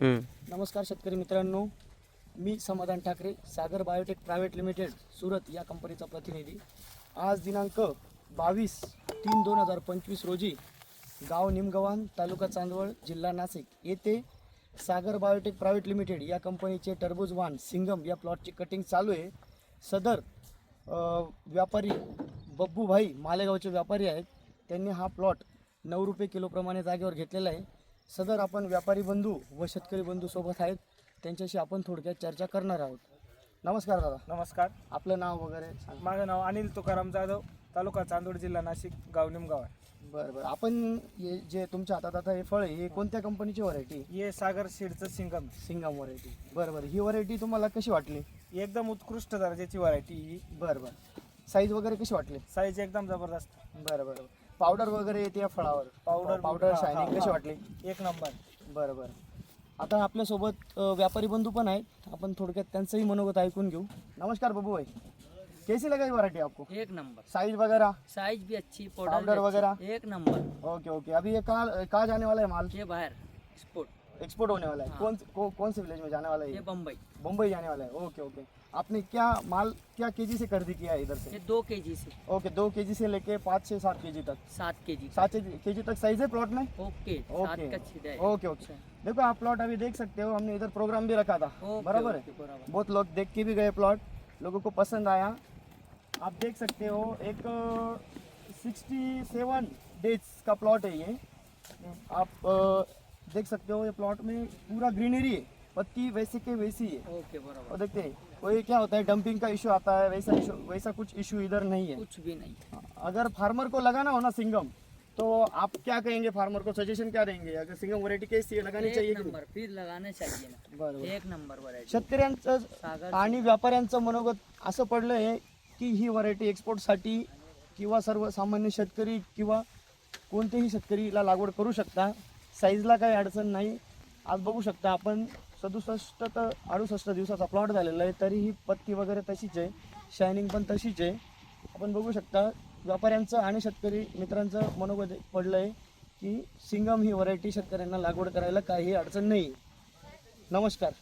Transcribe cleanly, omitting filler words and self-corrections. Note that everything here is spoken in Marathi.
नमस्कार शेतकरी मित्रांनो, मी समाधान ठाकरे, सागर बायोटेक प्रायव्हेट लिमिटेड सुरत या कंपनीचा प्रतिनिधी। आज दिनांक 22/3/2025 रोजी गाव निमगव्हाण, तालुका चांदवड, जिल्हा नाशिक येथे सागर बायोटेक प्रायव्हेट लिमिटेड या कंपनीचे टरबूज वाण सिंगम या प्लॉटची कटिंग चालू आहे। सदर व्यापारी बब्बूभाई मालेगावचे व्यापारी आहेत। त्यांनी हा प्लॉट 9 रुपये किलोप्रमाणे जागेवर घेतलेला आहे। सदर आपण व्यापारी बंधू व शेतकरी बंधू सोबत आहेत, त्यांच्याशी आपण थोडक्यात चर्चा करणार आहोत। नमस्कार दादा। नमस्कार। आपलं नाव वगैरे सांगा। माझं नाव अनिल तुकाराम जाधव, तालुका चांदोड, जिल्हा नाशिक, गाव निमगाव। बरं बरं, आपण हे जे तुमच्या हातात आता हे फळ आहे, हे कोणत्या कंपनीची व्हरायटी? हे सागर सीडचं सिंगम व्हरायटी। बरं बरं, ही व्हरायटी तुम्हाला कशी वाटली? एकदम उत्कृष्ट दर्जाची व्हरायटी ही। बरं बरं, साईज वगैरे कशी वाटली? साईज एकदम जबरदस्त। बरं बरं, पावडर वगैरे येते या फळावर? पावडर शायनिंग कशी वाटली? एक नंबर। बरं बरं, आता आपल्यासोबत व्यापारी बंधू पण आहेत, आपण थोडक्यात त्यांचंही मनोगत ऐकून घेऊ। नमस्कार बब्बू भाई, कैसी लगी वैरायटी आपको? एक नंबर। साइज वगैरह? साइज भी अच्छी, पाउडर पाउडर वगैरह? एक नंबर। ओके ओके, अभी ये कहाँ जाने वाला है माल? ये बाहर स्पोर्ट, एक्सपोर्ट होने वाला है। कौन से विलेज में जाने वाला है ये ये? बम्बई। मुंबई जाने वाला है। ओके ओके, आपने क्या माल क्या केजी से खरीदी किया है इधर से? ये 2 केजी से ओके, 2 केजी से लेके 5 से 7 केजी तक। 7 केजी। 7 केजी तक साइज है प्लॉट में? ओके, 7 ओके का छीदा है। ओके ओके, देखो आप प्लॉट अभी देख सकते हो, हमने इधर प्रोग्राम भी रखा था, ओके, बराबर ओके, है। बराबर। बहुत लोग देख के भी गए प्लॉट, लोगों को पसंद आया। आप देख सकते हो एक 67 डेज का प्लॉट है ये। आप देख सकते हो ये प्लॉट में पूरा ग्रीनरी है, पत्ती वैसे के वैसी है। ओके, और बराबर। देखते हैं कोई क्या होता है डंपिंग का इशू आता है, वैसा कुछ इशू इधर नहीं है। कुछ भी नहीं। अगर फार्मर को लगाना हो ना सिंगम, तो आप क्या कहेंगे फार्मर को, सजेशन क्या देंगे? अगर सिंगम वैरायटी कैसी लगानी चाहिए एक की नाही? नंबर, फिर लगाना चाहिए ना। बरोबर, एक नंबर वैरायटी। शेतकऱ्यांचं सागर आणि व्यापाऱ्यांचं मनोगत असं पडलं आहे की ही व्हरायटी एक्सपोर्टसाठी किंवा सर्वसामान्य शेतकरी किंवा कोणतेही शेतकरीला लागवड करू शकता। साईजला काही अडचण नाही। आज बघू शकता आपण 67 ते 68 दिवसाचा प्लॉट झालेला आहे, तरीही पत्ती वगैरे तशीच आहे, शायनिंग पण तशीच आहे। आपण बघू शकता व्यापाऱ्यांचं आणि शेतकरी मित्रांचं मनोगत पडलं आहे की सिंगम ही व्हरायटी शेतकऱ्यांना लागवड करायला काही अडचण नाही। नमस्कार।